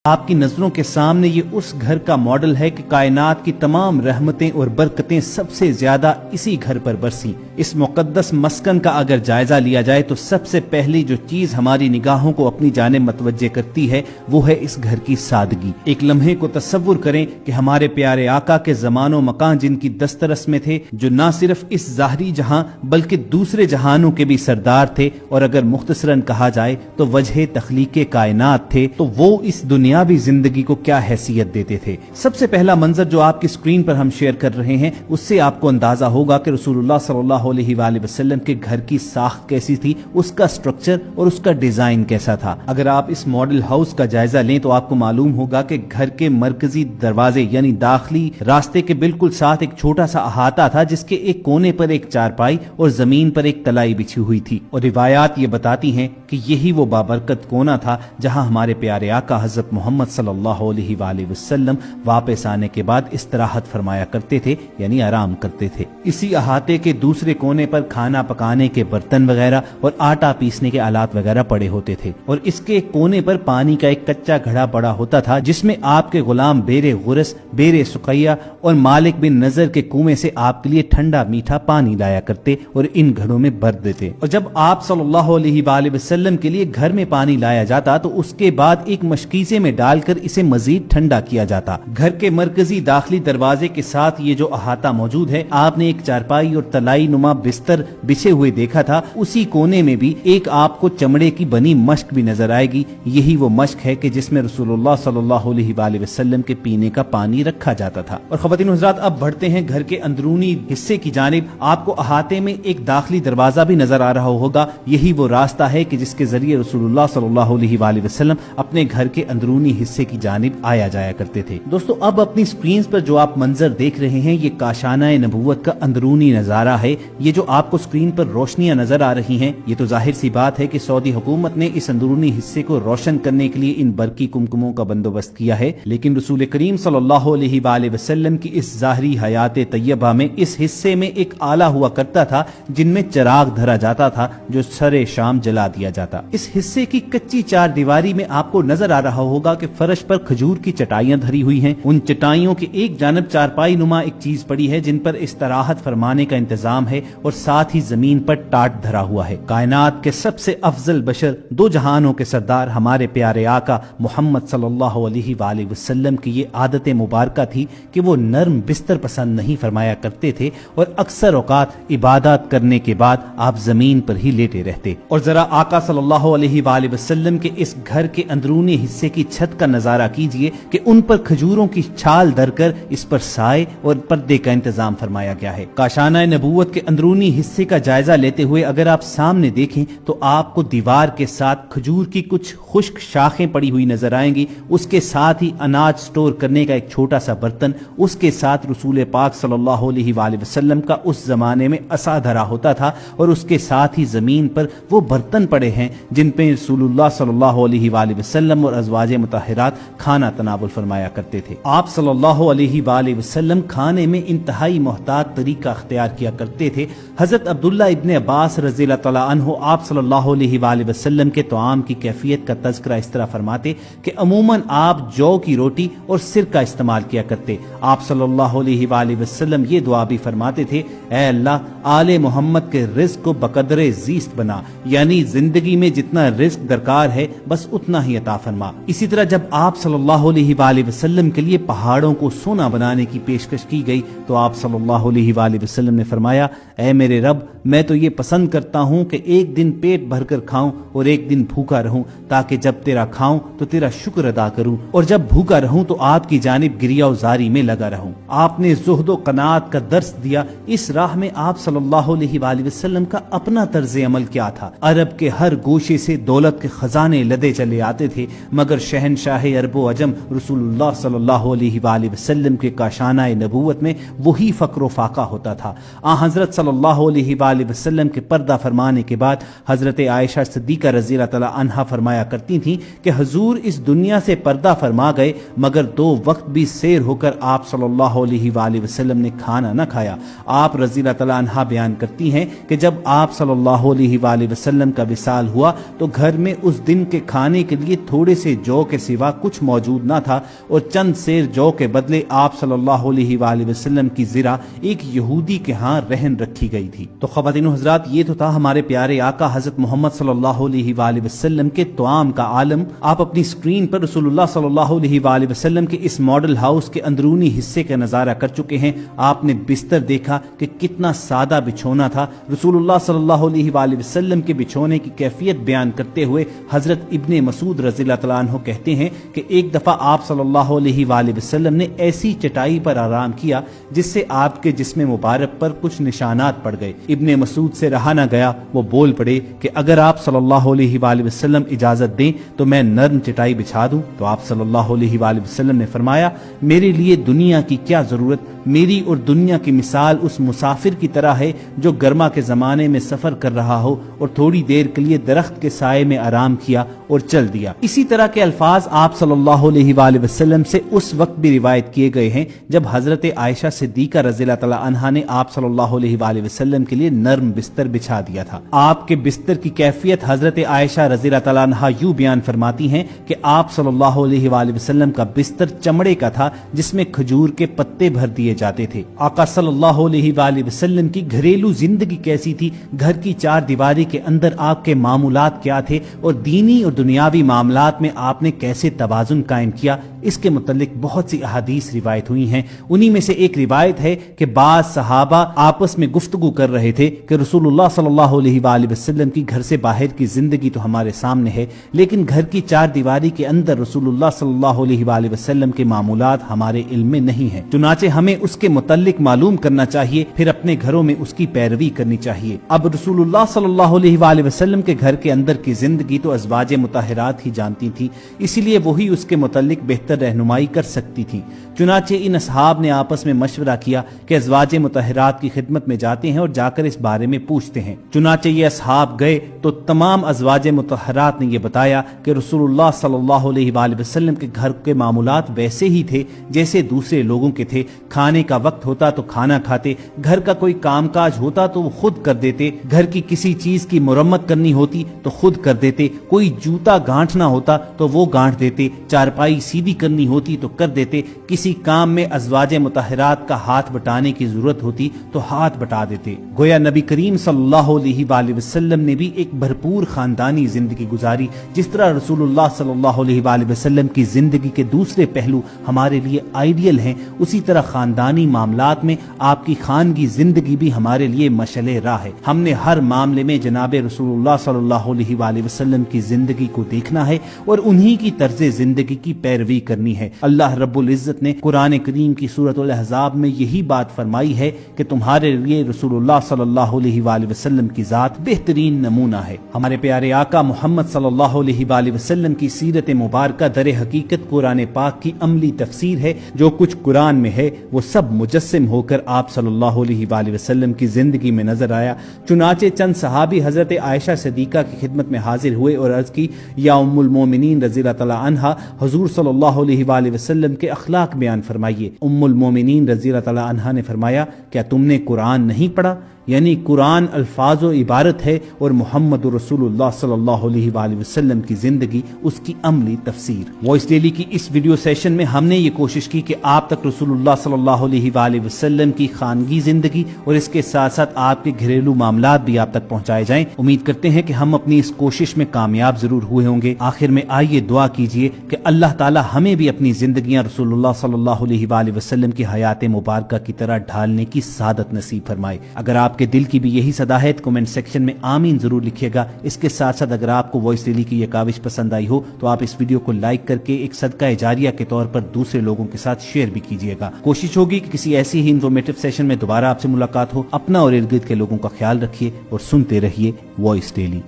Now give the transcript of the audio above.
آپ کی نظروں کے سامنے یہ اس گھر کا ماڈل ہے کہ کائنات کی تمام رحمتیں اور برکتیں سب سے زیادہ اسی گھر پر برسی۔ اس مقدس مسکن کا اگر جائزہ لیا جائے تو سب سے پہلی جو چیز ہماری نگاہوں کو اپنی جانب متوجہ کرتی ہے وہ ہے اس گھر کی سادگی۔ ایک لمحے کو تصور کریں کہ ہمارے پیارے آقا کے زمان و مکان جن کی دسترس میں تھے، جو نہ صرف اس ظاہری جہاں بلکہ دوسرے جہانوں کے بھی سردار تھے، اور اگر مختصراً کہا جائے تو وجہ تخلیق کائنات تھے، تو وہ اس دنیاوی زندگی کو کیا حیثیت دیتے تھے۔ سب سے پہلا منظر جو آپ کی سکرین پر ہم شیئر کر رہے ہیں، اس سے آپ کو اندازہ ہوگا کہ رسول اللہ صلی اللہ علیہ وآلہ وسلم کے گھر کی ساخت کیسی تھی، اس کا سٹرکچر اور اس کا ڈیزائن کیسا تھا۔ اگر آپ اس ماڈل ہاؤس کا جائزہ لیں تو آپ کو معلوم ہوگا کہ گھر کے مرکزی دروازے یعنی داخلی راستے کے بالکل ساتھ ایک چھوٹا سا احاطہ تھا، جس کے ایک کونے پر ایک چارپائی اور زمین پر ایک تلائی بچھی ہوئی تھی، اور روایات یہ بتاتی ہیں کہ یہی وہ بابرکت کونا تھا جہاں ہمارے پیارے آقا حضرت محمد صلی اللہ علیہ وآلہ وسلم واپس آنے کے بعد استراحت فرمایا کرتے تھے، یعنی آرام کرتے تھے۔ اسی احاطے کے دوسرے کونے پر کھانا پکانے کے برتن وغیرہ اور آٹا پیسنے کے آلات وغیرہ پڑے ہوتے تھے، اور اس کے کونے پر پانی کا ایک کچا گھڑا پڑا ہوتا تھا، جس میں آپ کے غلام بیر غرس، بیر سقیہ اور مالک بن نظر کے کنویں سے آپ کے لیے ٹھنڈا میٹھا پانی لایا کرتے اور ان گھڑوں میں بھر دیتے۔ اور جب آپ صلی اللہ علیہ وآلہ وسلم کے لیے گھر میں پانی لایا جاتا تو اس کے بعد ایک مشکیزے میں ڈال کر اسے مزید ٹھنڈا کیا جاتا۔ گھر کے مرکزی داخلی دروازے کے ساتھ یہ جو احاطہ موجود ہے، آپ نے ایک چارپائی اور تلائی نما بستر بچھے ہوئے دیکھا تھا۔ اسی کونے میں بھی ایک آپ کو چمڑے کی بنی مشک بھی نظر آئے گی۔ یہی وہ مشک ہے کہ جس میں رسول اللہ صلی اللہ علیہ وآلہ وسلم کے پینے کا پانی رکھا جاتا تھا۔ اور خواتین و حضرات، اب بڑھتے ہیں گھر کے اندرونی حصے کی جانب۔ آپ کو احاطے میں ایک داخلی دروازہ بھی نظر آ رہا ہوگا۔ یہی وہ راستہ ہے کہ جس کے ذریعے رسول اللہ صلی اللہ علیہ وآلہ وسلم اپنے گھر کے اندرونی حصے کی جانب آیا جایا کرتے تھے۔ دوستو، اب اپنی سکرینز پر جو آپ منظر دیکھ رہے ہیں، یہ کاشانہ نبوت کا اندرونی نظارہ ہے۔ یہ جو آپ کو سکرین پر روشنیاں نظر آ رہی ہیں، یہ تو ظاہر سی بات ہے کہ سعودی حکومت نے اس اندرونی حصے کو روشن کرنے کے لیے ان برقی کمکموں کا بندوبست کیا ہے، لیکن رسول کریم صلی اللہ علیہ وآلہ وسلم کی اس ظاہری حیات طیبہ میں اس حصے میں ایک آلہ ہوا کرتا تھا جن میں چراغ دھرا جاتا تھا، جو سر شام جلا دیا جاتا۔ اس حصے کی کچی چار دیواری میں آپ کو نظر آ رہا ہوگا کہ فرش پر کھجور کی چٹائیاں دھری ہوئی ہیں۔ ان چٹائیوں کے ایک جانب چارپائی نما ایک چیز پڑی ہے جن پر استراحت فرمانے کا انتظام ہے، اور ساتھ ہی زمین پر ٹاٹ دھرا ہوا ہے۔ کائنات کے سب سے افضل بشر، دو جہانوں کے سردار ہمارے پیارے آقا محمد صلی اللہ علیہ وآلہ وسلم کی یہ عادت مبارکہ تھی کہ وہ نرم بستر پسند نہیں فرمایا کرتے تھے، اور اکثر اوقات عبادات کرنے کے بعد آپ زمین پر ہی لیٹے رہتے۔ اور ذرا آقا صلی اللہ علیہ وآلہ وسلم کے اس گھر کے اندرونی حصے کی چھت کا نظارہ کیجئے کہ ان پر کھجوروں کی چھال دھر کر اس پر سائے اور پردے کا انتظام فرمایا گیا ہے۔ کاشانہ نبوت کے اندرونی حصے کا جائزہ لیتے ہوئے اگر آپ سامنے دیکھیں تو آپ کو دیوار کے ساتھ کھجور کی کچھ خشک شاخیں پڑی ہوئی نظر آئیں گی، اس کے ساتھ ہی اناج سٹور کرنے کا ایک چھوٹا سا برتن، اس کے ساتھ رسول پاک صلی اللہ علیہ وآلہ وسلم کا اس زمانے میں عصا دھرا ہوتا تھا، اور اس کے ساتھ ہی زمین پر وہ برتن پڑے ہیں جن پہ رسول اللہ صلی اللہ علیہ وآلہ وسلم اور ازواج مطہرات کھانا تناول فرمایا کرتے تھے۔ آپ صلی اللہ علیہ وآلہ وسلم کھانے میں انتہائی محتاط طریقہ اختیار کیا کرتے تھے۔ حضرت عبداللہ ابن عباس رضی اللہ تعالیٰ عنہ آپ صلی اللہ علیہ وآلہ وسلم کے طعام کی کیفیت کا تذکرہ اس طرح فرماتے کہ عموماً آپ جو کی روٹی اور سرکہ استعمال کیا کرتے۔ آپ صلی اللہ علیہ وآلہ وسلم یہ دعا بھی فرماتے تھے، اے اللہ، آل محمد کے رزق کو بقدر زیست بنا، یعنی زندگی میں جتنا رزق درکار ہے بس اتنا ہی عطا فرما۔ اسی طرح جب آپ صلی اللہ علیہ وآلہ وسلم کے لیے پہاڑوں کو سونا بنانے کی پیشکش کی گئی تو آپ صلی اللہ علیہ وآلہ وسلم نے فرمایا، اے میرے رب، میں تو یہ پسند کرتا ہوں کہ ایک دن پیٹ بھر کر کھاؤں اور ایک دن بھوکا رہوں، تاکہ جب تیرا کھاؤں تو تیرا شکر ادا کروں، اور جب بھوکا رہوں تو آپ کی جانب گریا و زاری میں لگا رہوں۔ آپ نے زہد و قناعت کا درس دیا۔ اس راہ میں آپ صلی اللہ علیہ وآلہ وسلم کا اپنا طرز عمل کیا تھا؟ عرب کے ہر گوشے سے دولت کے خزانے لدے چلے آتے تھے، مگر شہنشاہ عرب و عجم رسول اللہ صلی اللہ علیہ وآلہ وسلم کے کاشانہ نبوت میں وہی فقر و فاقہ ہوتا تھا۔ حضرت صلی اللہ علیہ وآلہ وسلم کے پردہ فرمانے کے بعد حضرت عائشہ صدیقہ رضی اللہ تعالی عنہا فرمایا کرتی تھیں کہ حضور اس دنیا سے پردہ فرما گئے، مگر 2 وقت بھی سیر ہو کر آپ صلی اللہ علیہ وآلہ وسلم نے کھانا نہ کھایا۔ آپ رضی اللہ تعالی عنہا بیان کرتی ہیں کہ جب آپ صلی اللہ علیہ وآلہ وسلم کا وصال ہوا تو گھر میں اس دن کے کھانے کے لیے تھوڑے سے جو کے کے سوا کچھ موجود نہ تھا اور چند سیر جو کے بدلے آپ صلی اللہ علیہ وآلہ وسلم کی زرہ ایک یہودی کے ہاں رہن رکھی گئی تھی۔ تو خواتین و حضرات، یہ تو تھا ہمارے پیارے آقا حضرت محمد صلی اللہ علیہ وآلہ وسلم کے طعام کا عالم۔ آپ اپنی سکرین پر رسول اللہ صلی اللہ علیہ وآلہ وسلم کے اس ماڈل ہاؤس کے اندرونی حصے کا نظارہ کر چکے ہیں۔ آپ نے بستر دیکھا کہ کتنا سادہ بچھونا تھا۔ رسول اللہ صلی اللہ علیہ وآلہ وسلم کے بچھونے کی کیفیت بیان کرتے ہوئے حضرت ابن مسعود رضی اللہ تعالیٰ عنہ کہتے ہیں کہ ایک دفعہ آپ صلی اللہ علیہ وآلہ وسلم نے ایسی چٹائی پر آرام کیا جس سے آپ کے جسم مبارک پر کچھ نشانات پڑ گئے۔ ابن مسعود سے رہا نہ گیا، وہ بول پڑے کہ اگر آپ صلی اللہ علیہ وآلہ وسلم اجازت دیں تو میں نرم چٹائی بچھا دوں۔ تو آپ صلی اللہ علیہ وآلہ وسلم نے فرمایا، میرے لیے دنیا کی کیا ضرورت، میری اور دنیا کی مثال اس مسافر کی طرح ہے جو گرما کے زمانے میں سفر کر رہا ہو اور تھوڑی دیر کے لیے درخت کے سائے میں آرام کیا اور چل دیا۔ اسی طرح کے الفاظ آپ صلی اللہ علیہ وآلہ وسلم سے اس وقت بھی روایت کیے گئے ہیں جب حضرت عائشہ صدیقہ رضی اللہ تعالیٰ عنہا نے آپ صلی اللہ علیہ وآلہ وسلم کے لیے نرم بستر بچھا دیا تھا۔ آپ کے بستر کی کیفیت حضرت عائشہ رضی اللہ تعالیٰ عنہا یوں بیان فرماتی ہیں کہ آپ صلی اللہ علیہ وآلہ وسلم کا بستر چمڑے کا تھا جس میں کھجور کے پتے بھر دیے جاتے تھے۔ آقا صلی اللہ علیہ وآلہ وسلم کی گھریلو زندگی کیسی تھی، گھر کی چار دیواری کے اندر آپ کے معمولات کیا تھے اور دینی اور دنیاوی معاملات میں آپ نے کیسے توازن قائم کیا، اس کے متعلق بہت سی احادیث روایت ہوئی ہیں۔ انہی میں سے ایک روایت ہے کہ بعض صحابہ آپس میں گفتگو کر رہے تھے کہ رسول اللہ صلی اللہ علیہ وآلہ وسلم کی گھر سے باہر کی زندگی تو ہمارے سامنے ہے، لیکن گھر کی چار دیواری کے اندر رسول اللہ صلی اللہ علیہ وآلہ وسلم کے معمولات ہمارے علم میں نہیں ہیں، چنانچہ ہمیں اس کے متعلق معلوم کرنا چاہیے، پھر اپنے گھروں میں اس کی پیروی کرنی چاہیے۔ اب رسول اللہ صلی اللہ علیہ وآلہ وسلم کے گھر کے اندر کی زندگی تو ازواج مطہرات ہی جانتی تھی، اسی لیے وہی اس کے متعلق بہتر رہنمائی کر سکتی تھی۔ چنانچہ ان اصحاب نے آپس میں مشورہ کیا کہ ازواج مطہرات کی خدمت میں جاتے ہیں اور جا کر اس بارے میں پوچھتے ہیں۔ چنانچہ یہ اصحاب گئے تو تمام ازواج مطہرات نے یہ بتایا کہ رسول اللہ صلی اللہ علیہ وآلہ وسلم کے گھر کے معمولات ویسے ہی تھے جیسے دوسرے لوگوں کے تھے۔ کھانے کا وقت ہوتا تو کھانا کھاتے، گھر کا کوئی کام کاج ہوتا تو وہ خود کر دیتے، گھر کی کسی چیز کی مرمت کرنی ہوتی تو خود کر دیتے، کوئی جوتا گانٹھنا ہوتا تو وہ گانٹھ دیتے، چارپائی سیدھی کرنی ہوتی تو کر دیتے، کسی کام میں ازواج مطہرات کا ہاتھ بٹانے کی ضرورت ہوتی تو ہاتھ بٹا دیتے۔ گویا نبی کریم صلی اللہ علیہ وآلہ وسلم نے بھی ایک بھرپور خاندانی زندگی گزاری۔ جس طرح رسول اللہ صلی اللہ علیہ وآلہ وسلم کی زندگی کے دوسرے پہلو ہمارے لیے آئیڈیل ہیں، اسی طرح خاندانی معاملات میں آپ کی خانگی زندگی بھی ہمارے لیے مشعل راہ ہے۔ ہم نے ہر معاملے میں جناب رسول اللہ صلی اللہ علیہ وآلہ وسلم کی زندگی کو دیکھنا ہے اور انہی کی طرز زندگی کی پیروی کرنی ہے۔ اللہ رب العزت نے قرآن کریم کی سورۃ الاحزاب میں یہی بات فرمائی ہے کہ تمہارے لیے رسول اللہ صلی اللہ علیہ وآلہ وسلم کی ذات بہترین نمونہ ہے۔ ہمارے پیارے آقا محمد صلی اللہ علیہ وآلہ وسلم کی سیرت مبارکہ در حقیقت قرآن پاک کی عملی تفسیر ہے۔ جو کچھ قرآن میں ہے وہ سب مجسم ہو کر آپ صلی اللہ علیہ وآلہ وسلم کی زندگی میں نظر آیا۔ چنانچہ چند صحابی حضرت عائشہ صدیقہ کی خدمت میں حاضر ہوئے اور عرض کی، یا ام المومنین رضی اللہ تعالی عنہا، حضور صلی اللہ علیہ وآلہ وسلم کے اخلاق بیان فرمائیے۔ ام المومنین رضی اللہ تعالی عنہا نے فرمایا، کیا تم نے قرآن نہیں پڑھا؟ یعنی قرآن الفاظ و عبارت ہے اور محمد رسول اللہ صلی اللہ علیہ وآلہ وسلم کی زندگی اس کی عملی تفسیر۔ وائس ڈیلی کی اس ویڈیو سیشن میں ہم نے یہ کوشش کی کہ آپ تک رسول اللہ صلی اللہ علیہ وآلہ وسلم کی خانگی زندگی اور اس کے ساتھ ساتھ آپ کے گھریلو معاملات بھی آپ تک پہنچائے جائیں۔ امید کرتے ہیں کہ ہم اپنی اس کوشش میں کامیاب ضرور ہوئے ہوں گے۔ آخر میں آئیے دعا کیجئے کہ اللہ تعالی ہمیں بھی اپنی زندگیاں رسول اللہ صلی اللہ علیہ وآلہ وسلم کی حیات مبارکہ کی طرح ڈھالنے کی سعادت نصیب فرمائے۔ اگر آپ کے دل کی بھی یہی صدا ہے تو کمنٹ سیکشن میں آمین ضرور لکھیے گا۔ اس کے ساتھ ساتھ اگر آپ کو وائس ڈیلی کی یہ کاوش پسند آئی ہو تو آپ اس ویڈیو کو لائک کر کے ایک صدقہ جاریہ کے طور پر دوسرے لوگوں کے ساتھ شیئر بھی کیجیے گا۔ کوشش ہوگی کہ کسی ایسی ہی انفارمیٹو سیشن میں دوبارہ آپ سے ملاقات ہو۔ اپنا اور ارد گرد کے لوگوں کا خیال رکھیے اور سنتے رہیے وائس ڈیلی۔